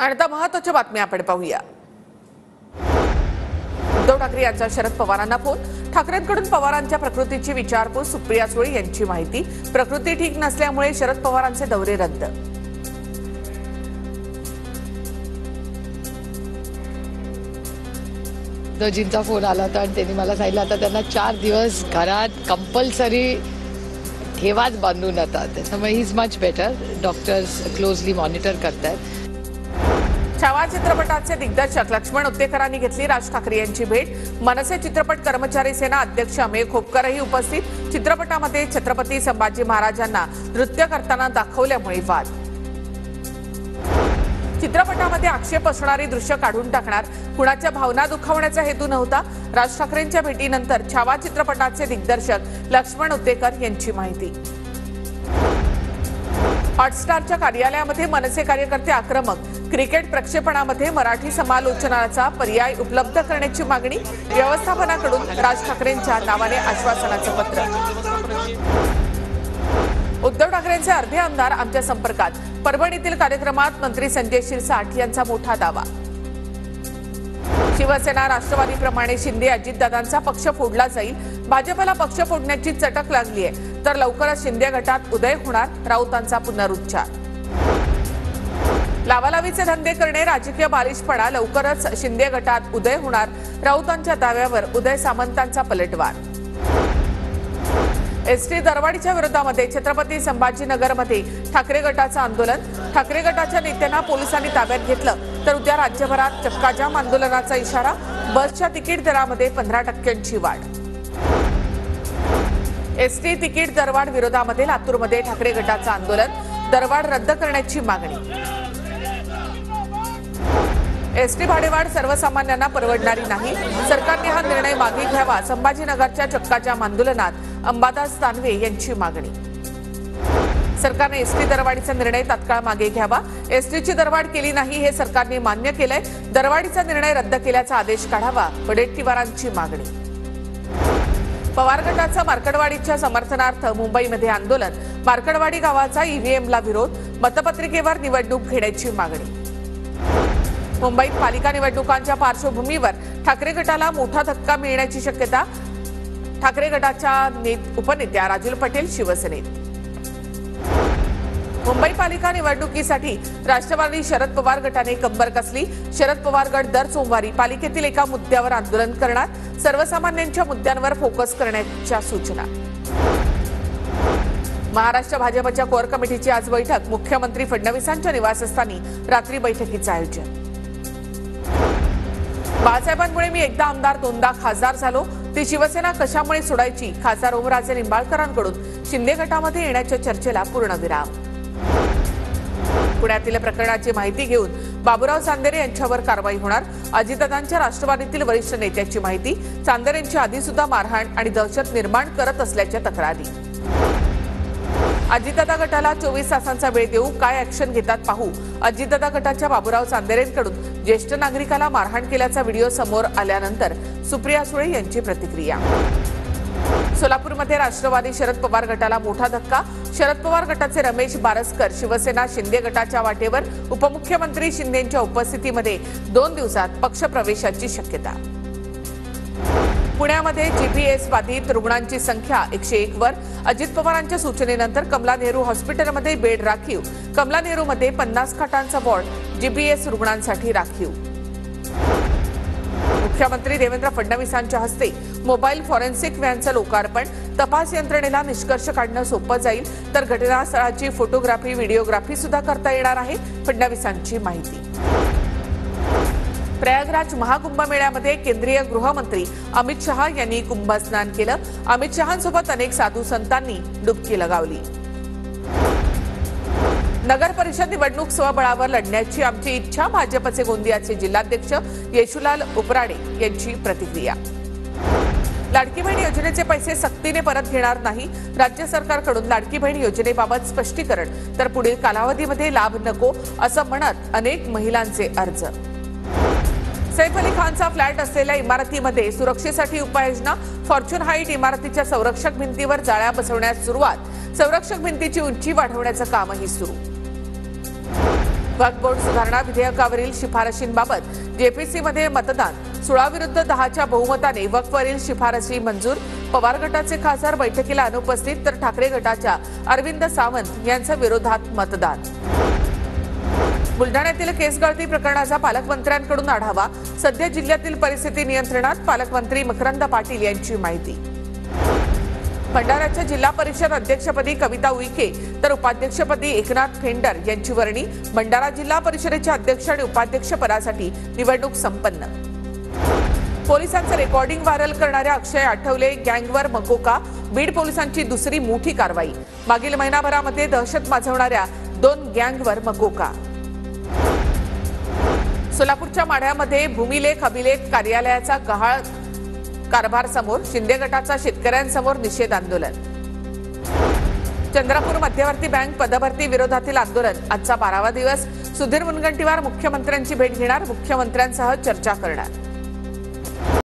आणि आता महत्त्वाच्या बातम्या आपण पाहूया। उद्धव ठाकरे यांचा शरद पवारांना फोन। ठाकरेंकडून पवारांच्या प्रकृतीची विचारपूस। सुप्रिया सुळे यांची माहिती। प्रकृती ठीक नसल्यामुळे शरद पवारांचे दौरे रद्द। उद्धवजींचा फोन आला होता आणि त्यांनी मला सांगितलं आता त्यांना 4 दिवस घरात कंपल्सरी ठेवाच बांधून आता, त्याच्यामुळे he is much better. Doctors closely monitor करतात। छावा चित्रपटाचे दिग्दर्शक लक्ष्मण उत्तेकरांनी घेतली राज ठाकरे यांची भेट। मनसे चित्रपट कर्मचारी सेना अध्यक्ष अमेय खोपकरही उपस्थित। चित्रपटामध्ये छत्रपती संभाजी महाराजांना नृत्य करताना दाखवल्यामुळे वाद। चित्रपटामध्ये आक्षेप असणारी दृश्य काढून टाकणार, कुणाच्या भावना दुखावण्याचा हेतू नव्हता। राज ठाकरेंच्या भेटीनंतर छावा चित्रपटाचे दिग्दर्शक लक्ष्मण उत्तेकर यांची माहिती। हॉटस्टारच्या कार्यालयामध्ये मनसे कार्यकर्ते आक्रमक। क्रिकेट प्रक्षेपणामध्ये मराठी समालोचनाचा पर्याय उपलब्ध करण्याची मागणी। व्यवस्थापनाकडून राज ठाकरेंच्या नावाने आश्वासनाचं पत्र। उद्धव ठाकरेंचे अर्धे आमदार आमच्या संपर्कात। परभणीतील कार्यक्रमात मंत्री संजय शिरसाट यांचा मोठा दावा। शिवसेना राष्ट्रवादीप्रमाणे शिंदे अजितदादांचा पक्ष फोडला जाईल। भाजपला पक्ष फोडण्याची चटक लागली आहे, तर लवकरच शिंदे गटात उदय होणार, राऊतांचा पुनरुच्चार। लावालावीचे धंदे करणे राजकीय बालिशपणा, लवकरच शिंदे गटात उदय होणार, राऊतांच्या दाव्यावर उदय सामंतांचा पलटवार। एसटी दरवाढीच्या विरोधामध्ये छत्रपती संभाजीनगरमध्ये ठाकरे गटाचं आंदोलन। ठाकरे गटाच्या नेत्यांना पोलिसांनी ताब्यात घेतलं, तर उद्या राज्यभरात चक्काजाम आंदोलनाचा इशारा। बसच्या तिकीट दरामध्ये 15% वाढ। एसटी तिकीट दरवाढ विरोधामध्ये लातूरमध्ये ठाकरे गटाचं आंदोलन। दरवाढ रद्द करण्याची मागणी। एसटी भाडेवाढ सर्वसामान्यांना परवडणारी नाही, सरकारने हा निर्णय मागे घ्यावा। संभाजीनगरच्या चक्काजाम आंदोलनात अंबादास दानवे यांची मागणी। सरकारने एसटी दरवाढीचा निर्णय तात्काळ मागे घ्यावा। एसटीची दरवाढ केली नाही हे सरकारने मान्य केलंय, दरवाढीचा निर्णय रद्द केल्याचा आदेश काढावा, वडेट्टीवारांची मागणी। पवार गटाचा मार्कडवाडीच्या समर्थनार्थ मुंबईमध्ये आंदोलन। मार्कडवाडी गावाचा ईव्हीएमला विरोध, मतपत्रिकेवर निवडणूक घेण्याची मागणी। मुंबईत पालिका निवडणुकांच्या पार्श्वभूमीवर ठाकरे गटाला मोठा धक्का मिळण्याची शक्यता। ठाकरे गटाच्या उपनेत्या राजूल पटेल शिवसेनेत। मुंबई पालिका निवडणुकीसाठी राष्ट्रवादी शरद पवार गटाने कंबर कसली। शरद पवार गट दर सोमवारी पालिकेतील एका मुद्द्यावर आंदोलन करणार, सर्वसामान्यांच्या मुद्द्यांवर फोकस करण्याच्या सूचना। महाराष्ट्र भाजपच्या कोर कमिटीची आज बैठक। मुख्यमंत्री फडणवीसांच्या निवासस्थानी रात्री बैठकीचं आयोजन। बाळासाहेबांमुळे मी एकदा आमदार दोनदा खासदार झालो, ती शिवसेना कशामुळे सोडायची? खासदार ओमराजे निंबाळकरांकडून शिंदे गटामध्ये येण्याच्या चर्चेला पूर्णविराम। पुण्यातील प्रकरणाची माहिती घेऊन बाबूराव चांदेरे यांच्यावर कारवाई होणार। अजितदादांच्या राष्ट्रवादीतील वरिष्ठ नेत्याची माहिती। चांदेरेंची आधी सुद्धा मारहाण आणि दहशत निर्माण करत असल्याच्या तक्रारी। अजितदादा गटाला 24 तासांचा वेळ देऊ, काय ऍक्शन घेतात पाहू। अजितदादा गटाच्या बाबूराव चांदेरेंकडून ज्येष्ठ नागरिकाला मारहाण केल्याचा व्हिडिओ समोर आल्यानंतर सुप्रिया सुळे यांची प्रतिक्रिया। सोलापूरमध्ये राष्ट्रवादी शरद पवार गटाला मोठा धक्का। शरद पवार गटाचे रमेश बारसकर शिवसेना शिंदे गटाच्या वाटेवर। उपमुख्यमंत्री शिंदेंच्या उपस्थितीमध्ये 2 दिवसात पक्षप्रवेशाची शक्यता। पुण्यामध्ये जीपीएस बाधित रुग्णांची संख्या 101 वर। अजित पवारांच्या सूचनेनंतर कमला नेहरू हॉस्पिटलमध्ये बेड राखीव। कमला नेहरूमध्ये 50 खाटांचा वॉर्ड जीपीएस रुग्णांसाठी राखीव। मुख्यमंत्री देवेंद्र फडणवीसांच्या हस्ते मोबाईल फॉरेन्सिक व्हॅनचं लोकार्पण। तपास यंत्रणेला निष्कर्ष काढणं सोपं जाईल, तर घटनास्थळाची फोटोग्राफी व्हिडिओग्राफी सुद्धा करता येणार आहे, फडणवीसांची माहिती। प्रयागराज महाकुंभमेळ्यामध्ये केंद्रीय गृहमंत्री अमित शहा यांनी कुंभस्नान केलं। अमित शहांसोबत अनेक साधू संतांनी डुबकी लगावली। नगर परिषद निवडणूक स्वबळावर लढण्याची आमची इच्छा। भाजपचे गोंदियाचे जिल्हाध्यक्ष येशूलाल उपराडे यांची प्रतिक्रिया। लाडकी बहीण योजनेचे पैसे सक्तीने परत घेणार नाही। राज्य सरकारकडून लाडकी बहीण योजनेबाबत स्पष्टीकरण, तर पुढील कालावधीमध्ये लाभ नको असं म्हणत अनेक महिलांचे अर्ज। सैफ अली खानचा फ्लॅट असलेल्या इमारतीमध्ये सुरक्षेसाठी उपाययोजना। फॉर्च्यून हाईट इमारतीच्या संरक्षक भिंतीवर जाळ्या बसवण्यास सुरुवात। संरक्षक भिंतीची उंची वाढवण्याचं कामही सुरू। वक्फ बोर्ड सुधारणा विधेयकावरील शिफारशींबाबत जेपीसीमध्ये मतदान 16 विरुद्ध 10च्या बहुमताने वक्फवरील शिफारशी मंजूर. पवार गटाचे खासदार बैठकीला अनुपस्थित तर ठाकरे गटाच्या अरविंद सावंत यांच्या विरोधात मतदान. बुलढाण्यातील केस गळती प्रकरणाचा पालकमंत्र्यांकडून आढावा. सध्या जिल्ह्यातील परिस्थिती नियंत्रणात, पालकमंत्री मकरंद पाटील यांची माहिती. भंडाऱ्याच्या जिल्हा परिषद अध्यक्षपदी कविता उईके तर उपाध्यक्षपदी एकनाथ फेंडर यांची वर्णी. भंडारा जिल्हा परिषदेच्या अध्यक्ष आणि उपाध्यक्ष पदासाठी निवडणूक संपन्न. पोलिसांचं रेकॉर्डिंग व्हायरल करणाऱ्या अक्षय आठवले गँगवर मकोका. बीड पोलिसांची दुसरी मोठी कारवाई. मागील महिनाभरामध्ये दहशत माजवणाऱ्या 2 गँगवर मकोका. सोलापूरच्या माढ्यामध्ये भूमिलेख अभिलेख कार्यालयाचा गहाळ कारभार समोर. शिंदे गटाचा शेतकऱ्यांसमोर निषेध आंदोलन. चंद्रपूर मध्यवर्ती बँक पदभरती विरोधातील आंदोलन आजचा 12वा दिवस. सुधीर मुनगंटीवार मुख्यमंत्र्यांची भेट घेणार, मुख्यमंत्र्यांसह चर्चा करणार.